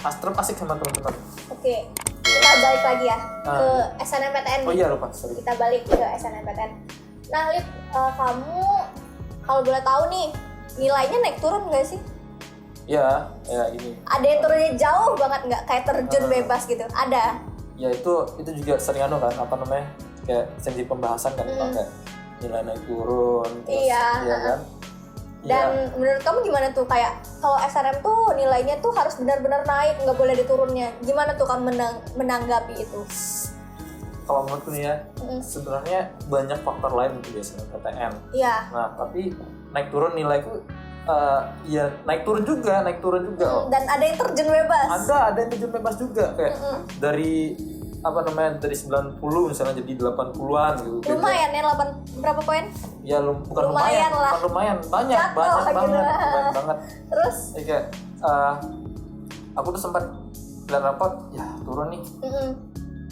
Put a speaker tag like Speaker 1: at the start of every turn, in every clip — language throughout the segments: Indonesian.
Speaker 1: asik sama teman-teman.
Speaker 2: Oke. Kita balik lagi ya ke SNMPTN.
Speaker 1: Oh iya lupa, sorry.
Speaker 2: Kita balik ke SNMPTN. Nah, Lip, kamu kalau boleh tahu nih, nilainya naik turun nggak sih?
Speaker 1: Ya ini.
Speaker 2: Ada yang turunnya jauh banget nggak? Kayak terjun bebas gitu? Ada?
Speaker 1: Ya itu juga sering kan, apa namanya, kayak sensi pembahasan kan, kayak nilai naik turun. Terus,
Speaker 2: Iya.
Speaker 1: kan?
Speaker 2: Dan menurut kamu gimana tuh, kayak kalau SNM tuh nilainya tuh harus benar-benar naik, nggak boleh diturunnya. Gimana tuh kamu menanggapi itu?
Speaker 1: Kalau menurutku nih ya, sebenarnya banyak faktor lain gitu biasanya PTN.
Speaker 2: Iya.
Speaker 1: Nah tapi naik turun nilaiku ya naik turun juga.
Speaker 2: Dan ada yang terjun bebas.
Speaker 1: Ada yang terjun bebas juga kayak dari apa namanya, dari 90 misalnya jadi 80-an gitu.
Speaker 2: Lumayan ya, berapa poin?
Speaker 1: Ya bukan
Speaker 2: lumayan lah.
Speaker 1: Bukan lumayan, banyak banget.
Speaker 2: Terus?
Speaker 1: Ya, kayak aku tuh sempat lihat rapot, ya turun nih.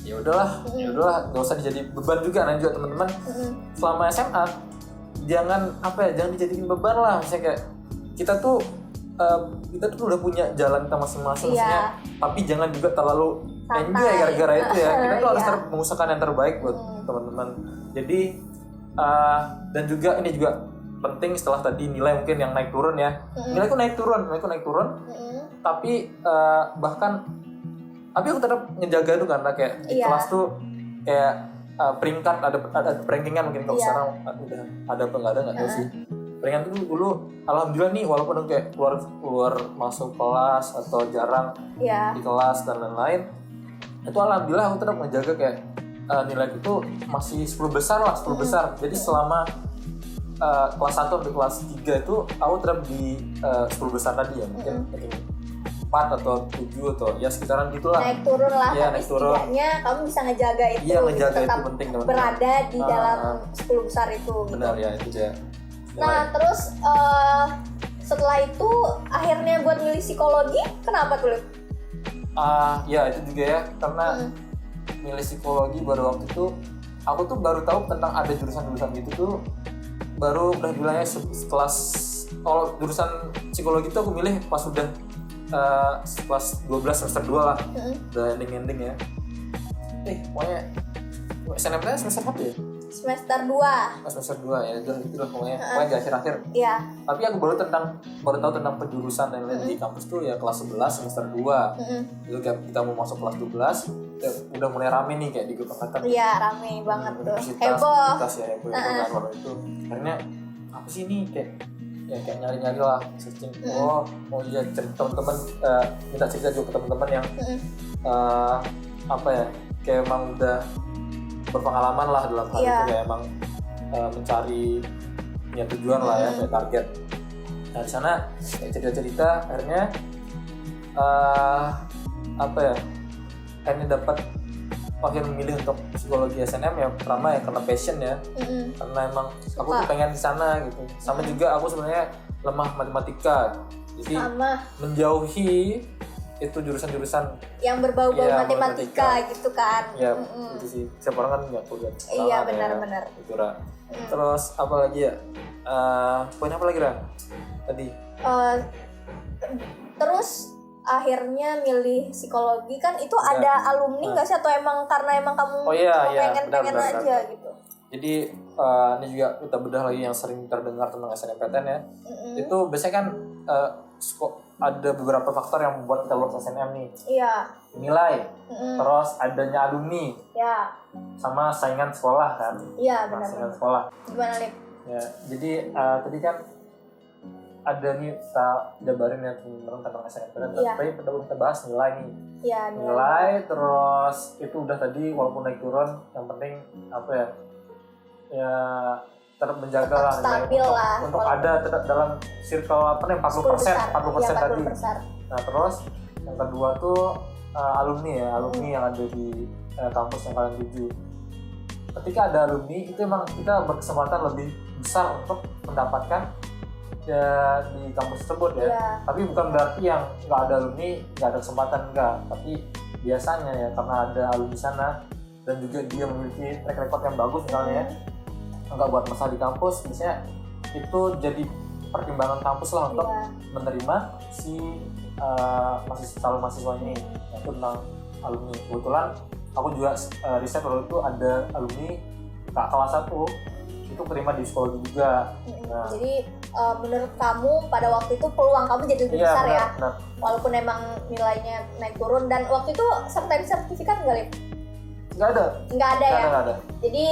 Speaker 1: Ya udahlah, gak usah dijadi beban juga. Nah juga teman-teman selama SMA jangan dijadiin beban lah. Misalnya kayak kita tuh udah punya jalan kita masing-masing, maksudnya, tapi jangan juga terlalu enjoy gara-gara itu ya. Kita tuh harus mengusahakan yang terbaik buat teman-teman. Jadi dan juga ini juga penting, setelah tadi nilai mungkin yang naik turun ya. Nilaiku naik turun. Tapi tapi aku tetap ngejaga itu karena kayak di kelas tuh kayak peringkat ada rankingan mungkin kalau sekarang udah ada apa nggak ada nggak tahu sih. Peringkat itu dulu alhamdulillah nih, walaupun kayak keluar masuk kelas atau jarang di kelas dan lain-lain, itu alhamdulillah aku tetap ngejaga kayak nilai itu masih 10 besar. Jadi selama kelas 1 sampai kelas 3 itu aku tetap di 10 besar tadi ya, mungkin 4 atau 7 atau ya sekitaran gitulah.
Speaker 2: Naik turun lah,
Speaker 1: ya,
Speaker 2: tapi setidaknya kamu bisa ngejaga itu.
Speaker 1: Iya, ngejaga
Speaker 2: tetap
Speaker 1: itu penting, teman-teman.
Speaker 2: Berada di dalam 10 besar itu.
Speaker 1: Benar ya, itu dia.
Speaker 2: Nah terus setelah itu akhirnya buat milih psikologi, kenapa tuh?
Speaker 1: Ya itu juga ya, karena milih psikologi baru waktu itu aku tuh baru tahu tentang ada jurusan-jurusan gitu tuh, baru udah bilangnya setelah kalau jurusan psikologi itu aku milih pas udah kelas 12 semester 2 lah, udah ending ya. Pokoknya SNMPTN semester 1 ya?
Speaker 2: Semester 2.
Speaker 1: Semester 2 ya, itu lah pokoknya di akhir-akhir.
Speaker 2: Iya.
Speaker 1: Tapi aku baru tahu tentang penjurusan dan lain di kampus tuh ya kelas 11 semester 2. Itu kita mau masuk kelas 12 ya, udah mulai rame nih kayak di grup angkatan.
Speaker 2: Iya, rame banget tuh.
Speaker 1: Heboh kan itu. Akhirnya apa sih ini kayak nyari-nyari lah, searching. Oh iya, teman-teman minta cerita juga ke teman-teman yang kayak emang udah berpengalaman lah dalam hal itu, kayak emang mencari punya tujuan lah ya, kayak target. Nah di sana kayak cerita-cerita, akhirnya akhirnya dapat akhirnya memilih untuk psikologi SNM ya. Pertama ya karena passion ya, karena emang aku tuh pengen di sana gitu. Sama juga aku sebenarnya lemah matematika, jadi menjauhi itu jurusan-jurusan
Speaker 2: yang berbau-bau matematika gitu kan.
Speaker 1: Ya itu sih, siapa orang kan nggak kuliah.
Speaker 2: Iya benar-benar.
Speaker 1: Itu Ra. Terus apa lagi ya? Poin apa lagi Ra? Tadi.
Speaker 2: Terus akhirnya milih psikologi kan itu ada alumni nggak sih, atau emang karena emang kamu pengen aja gitu?
Speaker 1: Jadi ini juga kita bedah lagi yang sering terdengar tentang SNMPTN ya. Itu biasanya kan ada beberapa faktor yang membuat kita lulus SNM nih.
Speaker 2: Iya.
Speaker 1: Nilai, terus adanya alumni, sama saingan sekolah kan.
Speaker 2: Iya benar.
Speaker 1: Saingan sekolah.
Speaker 2: Gimana Lip?
Speaker 1: Ya, jadi tadi kan ada nih kita jabarin ya tentang SNMPTN, tapi kita bahas nilai nih.
Speaker 2: Iya,
Speaker 1: nilai terus itu udah tadi, walaupun naik turun yang penting ya tetap menjaga lah
Speaker 2: stabil
Speaker 1: untuk ada tetap dalam circle 40% tadi. Nah terus yang kedua tuh alumni yang ada di kampus yang kalian tuju. Ketika ada alumni itu emang kita berkesempatan lebih besar untuk mendapatkan ya di kampus tersebut ya. Tapi bukan berarti yang nggak ada alumni nggak ada kesempatan, enggak. Tapi biasanya ya karena ada alumni sana dan juga dia memiliki track record yang bagus misalnya nggak buat masalah di kampus, biasanya itu jadi pertimbangan kampus lah untuk menerima si calon mahasiswa ini, itu tentang alumni. Kebetulan aku juga riset waktu itu ada alumni kelas 1 itu terima di sekolah juga. Nah,
Speaker 2: jadi menurut kamu pada waktu itu peluang kamu jadi lebih besar
Speaker 1: benar,
Speaker 2: ya,
Speaker 1: benar.
Speaker 2: walaupun emang nilainya naik turun. Dan waktu itu sertifikat nggak, Lip?
Speaker 1: Nggak ada
Speaker 2: ya.
Speaker 1: Nggak ada.
Speaker 2: Jadi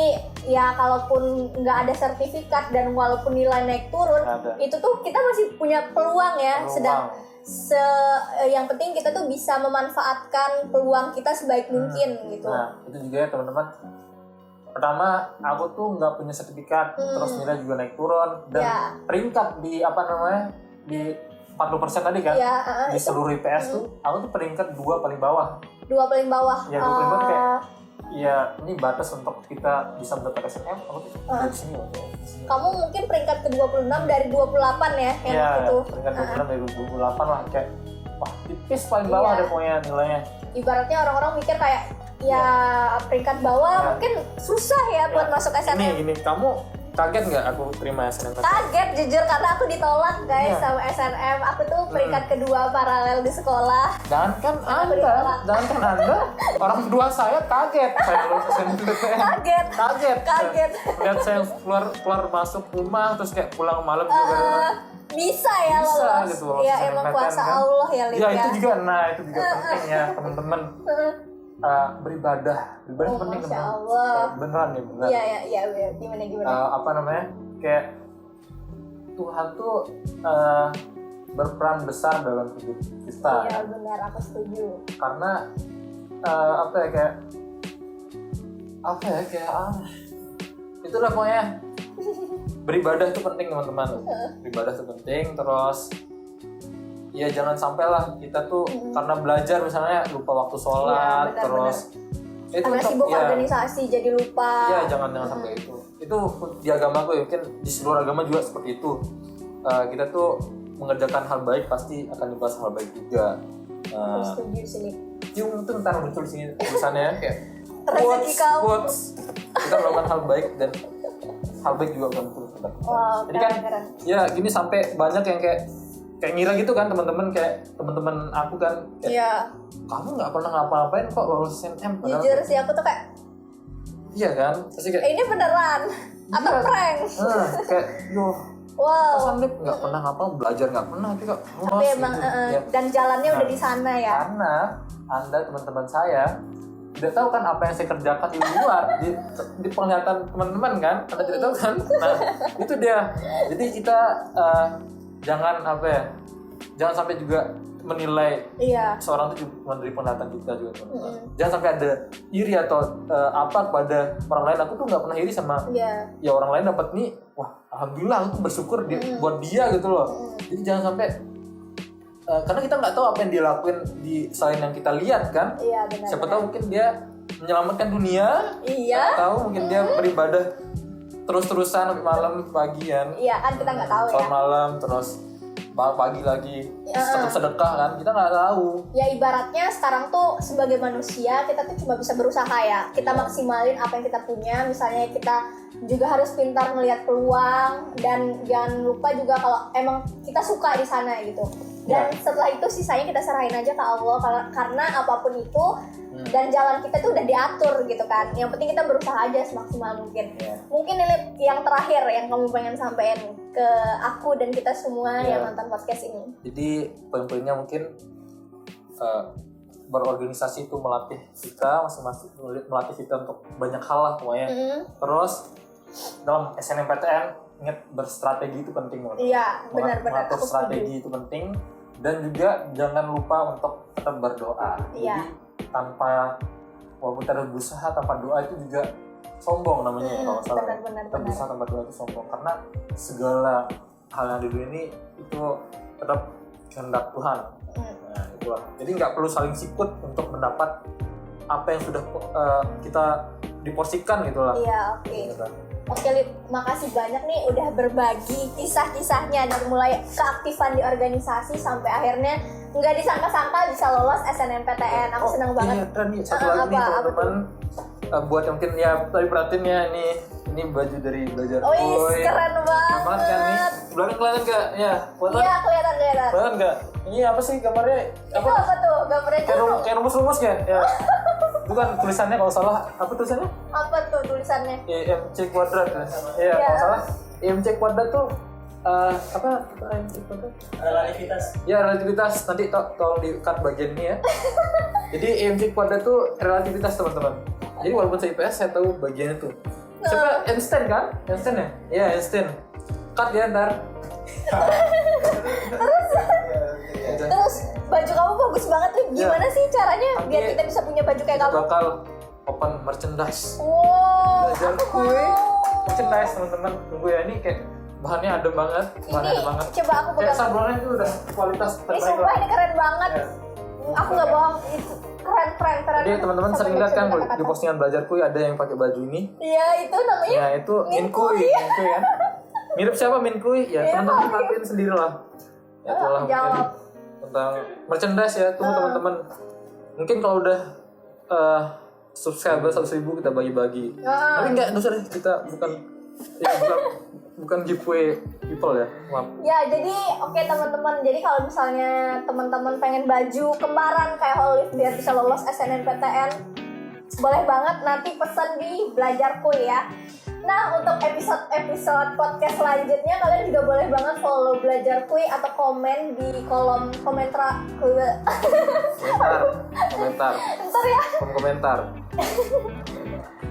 Speaker 2: ya kalaupun nggak ada sertifikat dan walaupun nilai naik turun, itu tuh kita masih punya peluang ya. Sedang yang penting kita tuh bisa memanfaatkan peluang kita sebaik mungkin gitu.
Speaker 1: Nah itu juga ya teman-teman. Pertama aku tuh nggak punya sertifikat, terus nilai juga naik turun dan peringkat di di 40% tadi kan, di seluruh IPS tuh aku tuh peringkat 2 paling bawah.
Speaker 2: 2 paling bawah.
Speaker 1: Ya 2 paling bawah kayak ya ini batas untuk kita bisa mendapatkan SNM. Aku tuh di sini loh.
Speaker 2: Kamu mungkin peringkat ke-26 dari 28 ya yang itu.
Speaker 1: Peringkat 26 dari 28 lah, kayak wah tipis paling bawah deh pokoknya nilainya.
Speaker 2: Ibaratnya orang-orang mikir kayak ya peringkat bawah mungkin susah ya buat masuk SNM.
Speaker 1: Ini kamu kaget nggak aku terima SNM?
Speaker 2: Kaget jujur, karena aku ditolak guys sama SNM. Aku tuh peringkat kedua paralel di sekolah.
Speaker 1: Jangan kan Anda, orang kedua saya kaget saya lulus SNMPTN. Kaget. Lihat saya keluar masuk rumah terus kayak pulang malam juga.
Speaker 2: Bisa ya lolos
Speaker 1: gitu,
Speaker 2: ya emang kuasa kan? Allah ya Lip
Speaker 1: ya. Itu juga penting ya teman-teman. Beribadah penting teman-teman. Beneran nih, beneran.
Speaker 2: Iya, gimana? Kayak
Speaker 1: Tuhan tuh berperan besar dalam hidup kita.
Speaker 2: Iya benar, aku setuju.
Speaker 1: Karena itulah pokoknya. Beribadah itu penting teman-teman. Beribadah itu penting. Terus ya jangan sampailah kita tuh karena belajar misalnya lupa waktu sholat,
Speaker 2: benar.
Speaker 1: Itu
Speaker 2: karena sibuk organisasi jadi lupa.
Speaker 1: Iya jangan sampai itu. Itu di agama gue mungkin di seluruh agama juga seperti itu. Kita tuh mengerjakan hal baik pasti akan dibahas hal baik juga.
Speaker 2: Setuju sini.
Speaker 1: Cium itu ntar muncul di sini tulisannya kayak
Speaker 2: quotes.
Speaker 1: Kita melakukan hal baik dan hal baik juga akan muncul. Jadi kan ya gini sampai banyak yang kayak ngira gitu kan teman-teman, kayak teman-teman aku kan kayak, kamu nggak pernah ngapa-ngapain kok lulus SNM.
Speaker 2: Jujur sih aku tuh kayak
Speaker 1: iya kan, pasti kayak
Speaker 2: ini beneran atau prank.
Speaker 1: Kayak pesan Lip nggak pernah belajar nggak pernah tapi kok
Speaker 2: tapi emang dan jalannya udah di sana ya.
Speaker 1: Karena Anda teman-teman saya tidak tahu kan apa yang saya kerjakan di luar di penglihatan teman-teman kan, Anda tidak tahu kan. Nah itu dia. Jadi kita jangan sampai juga menilai seorang itu cuma dari penglihatan kita juga teman-teman. Jangan sampai ada iri atau kepada orang lain. Aku tuh nggak pernah iri sama ya orang lain dapat nih, wah alhamdulillah aku tuh bersyukur buat dia gitu loh. Jadi jangan sampai karena kita nggak tahu apa yang dia lakuin di selain yang kita lihat kan.
Speaker 2: Benar.
Speaker 1: Siapa tahu mungkin dia menyelamatkan dunia. Siapa tahu mungkin dia beribadah terus-terusan sampai malam pagian.
Speaker 2: Iya kan kita nggak tahu ya.
Speaker 1: Malam terus pagi lagi tetap sedekah kan, kita nggak tahu.
Speaker 2: Ya ibaratnya sekarang tuh sebagai manusia kita tuh cuma bisa berusaha ya. Kita maksimalin apa yang kita punya. Misalnya kita juga harus pintar melihat peluang dan jangan lupa juga kalau emang kita suka di sana gitu. Dan setelah itu sisanya kita serahin aja ke Allah karena apapun itu dan jalan kita tuh udah diatur gitu kan. Yang penting kita berusaha aja semaksimal mungkin. Mungkin ini yang terakhir yang kamu pengen sampaikan ke aku dan kita semua yang nonton podcast ini.
Speaker 1: Jadi poin-poinnya mungkin berorganisasi itu melatih kita masing-masing, melatih kita untuk banyak hal lah pokoknya. Terus dalam SNMPTN ingat berstrategi itu penting banget.
Speaker 2: Iya benar-benar.
Speaker 1: Mengatur strategi itu penting dan juga jangan lupa untuk tetap berdoa. Jadi tanpa walaupun kita berusaha tanpa doa itu juga sombong namanya kalau salah. Kita berusaha tanpa doa itu sombong karena segala hal yang di dunia ini itu tetap kehendak Tuhan. Nah, itulah. Jadi nggak perlu saling sikut untuk mendapat apa yang sudah kita diporsikan gitulah.
Speaker 2: Iya, Oke Lip, makasih banyak nih udah berbagi kisah-kisahnya dari mulai keaktifan di organisasi sampai akhirnya nggak disangka-sangka bisa lolos SNMPTN. Aku senang banget.
Speaker 1: Iya, satu lagi nih teman-teman, buat yang mungkin ya tadi perhatiin ya ini baju dari Belajar Boy.
Speaker 2: Keren banget.
Speaker 1: Kan nih. Belakang kelihatan nggak? Ya,
Speaker 2: Iya kelihatan.
Speaker 1: Kelihatan nggak? Ini apa sih gambarnya?
Speaker 2: Itu apa tuh? Gambarnya
Speaker 1: kayak rumus-rumus ya? Ya. Bukan tulisannya kalau salah. Apa tulisannya?
Speaker 2: Apa tuh tulisannya?
Speaker 1: IMC kuadrat. Iya, kalau salah IMC kuadrat tuh apa IMC kuadrat?
Speaker 3: Relativitas.
Speaker 1: Ya, relativitas. Nanti tolong di-cut bagian ini ya. Jadi IMC kuadrat tuh relativitas, teman-teman. Jadi walaupun saya IPS, saya tahu bagian itu. Siapa? Einstein kan? Einstein ya? Iya, Einstein. Cut ya ntar.
Speaker 2: Terus baju kamu bagus banget tuh. Gimana sih caranya biar kita bisa punya baju kayak kamu?
Speaker 1: Bakal open merchandise.
Speaker 2: Wow,
Speaker 1: Belajar
Speaker 2: aku
Speaker 1: kue.
Speaker 2: mau.
Speaker 1: Merchandise, teman-teman. Tunggu ya, ini kayak bahannya adem banget. Bahannya
Speaker 2: Ini
Speaker 1: adem banget.
Speaker 2: coba aku
Speaker 1: Kayak
Speaker 2: pegang.
Speaker 1: sablonnya itu udah kualitas
Speaker 2: Ini
Speaker 1: terbaik
Speaker 2: sumpah
Speaker 1: lah.
Speaker 2: ini keren banget.
Speaker 1: Ya.
Speaker 2: Aku nggak bohong, itu keren.
Speaker 1: Jadi teman-teman
Speaker 2: Sampai
Speaker 1: sering lihat kan
Speaker 2: kata-kata.
Speaker 1: di postingan belajar kue ada yang pakai baju ini.
Speaker 2: Iya, itu namanya.
Speaker 1: Ya itu Minkui ya. Mirip siapa Minkui? Ya
Speaker 2: Iya,
Speaker 1: teman-teman
Speaker 2: Pak.
Speaker 1: perhatiin sendiri lah. Ya itulah mungkin
Speaker 2: jawab.
Speaker 1: tentang merchandise ya. Tunggu teman-teman. Mungkin kalau udah subscriber 100.000 kita bagi-bagi. Tapi enggak, usah deh, kita bukan giveaway people ya. Maaf.
Speaker 2: Ya, jadi oke teman-teman. Jadi kalau misalnya teman-teman pengen baju kembaran kayak Holif biar bisa lolos SNMPTN, boleh banget nanti pesan di Belajar Kue ya. Nah, untuk episode podcast selanjutnya kalian juga boleh banget follow Belajar Kue atau komen di kolom komentar.
Speaker 1: Komentar.
Speaker 2: Ntar ya,
Speaker 1: Komentar.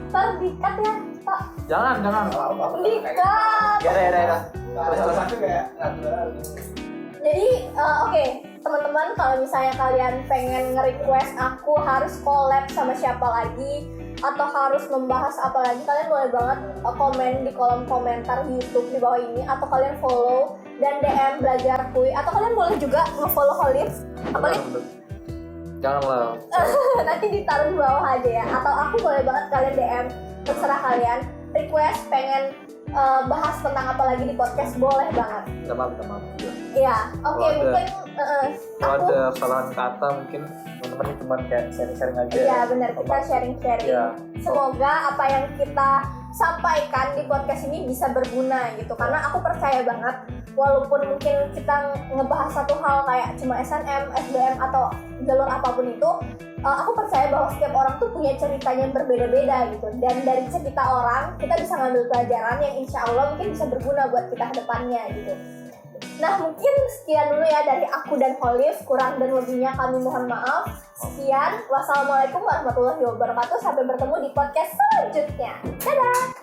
Speaker 2: ntar di-cut ya, Pak.
Speaker 1: Jangan.
Speaker 2: Di-cut.
Speaker 1: Ya.
Speaker 3: Salah satu kayak natural.
Speaker 2: Jadi oke, teman-teman, kalau misalnya kalian pengen nge-request aku harus collab sama siapa lagi atau harus membahas apa lagi, kalian boleh banget komen di kolom komentar YouTube di bawah ini, atau kalian follow dan DM Belajar Kue, atau kalian boleh juga nge-follow Holif. Apa Lif?
Speaker 1: Janganlah.
Speaker 2: Nanti ditaruh di bawah aja ya. Atau aku boleh banget kalian DM, terserah kalian. Request pengen bahas tentang apa lagi di podcast, boleh banget.
Speaker 1: Minta maaf.
Speaker 2: Iya, oke,
Speaker 1: Kalau ada-
Speaker 2: mungkin
Speaker 1: Kalau
Speaker 2: aku.
Speaker 1: ada kesalahan kata mungkin teman-teman cuma kayak sharing-sharing aja.
Speaker 2: Iya benar, kita sharing-sharing.
Speaker 1: Iya.
Speaker 2: Semoga apa yang kita sampaikan di podcast ini bisa berguna gitu. Karena aku percaya banget, walaupun mungkin kita ngebahas satu hal kayak cuma SNM, SBM atau jalur apapun itu, aku percaya bahwa setiap orang tuh punya ceritanya yang berbeda-beda gitu. Dan dari cerita orang kita bisa ngambil pelajaran yang insya Allah mungkin bisa berguna buat kita ke depannya gitu. Nah, mungkin sekian dulu ya dari aku dan Holif. Kurang dan lebihnya kami mohon maaf. Sekian. Wassalamualaikum warahmatullahi wabarakatuh. Sampai bertemu di podcast selanjutnya. Dadah.